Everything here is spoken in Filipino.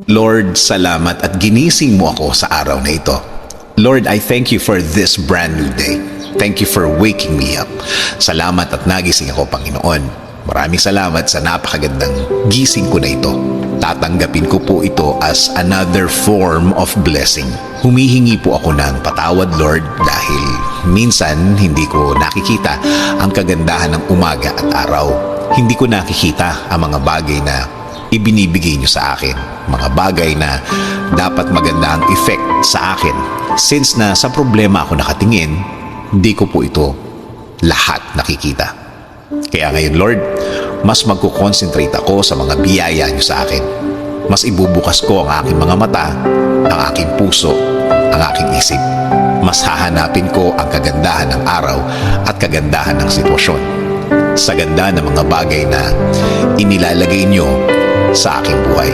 Lord, salamat at ginising mo ako sa araw na ito. Lord, I thank you for this brand new day. Thank you for waking me up. Salamat at nagising ako, Panginoon. Maraming salamat sa napakagandang gising ko na ito. Tatanggapin ko po ito as another form of blessing. Humihingi po ako ng patawad, Lord, dahil minsan hindi ko nakikita ang kagandahan ng umaga at araw. Hindi ko nakikita ang mga bagay na ibinibigay niyo sa akin. Mga bagay na dapat maganda ang effect sa akin. Since na sa problema ako nakatingin, hindi ko po ito lahat nakikita. Kaya ngayon, Lord, mas magkukonsentrate ako sa mga biyaya niyo sa akin. Mas ibubukas ko ang aking mga mata, ang aking puso, ang aking isip. Mas hahanapin ko ang kagandahan ng araw at kagandahan ng sitwasyon. Sa ganda ng mga bagay na inilalagay niyo sa aking buhay.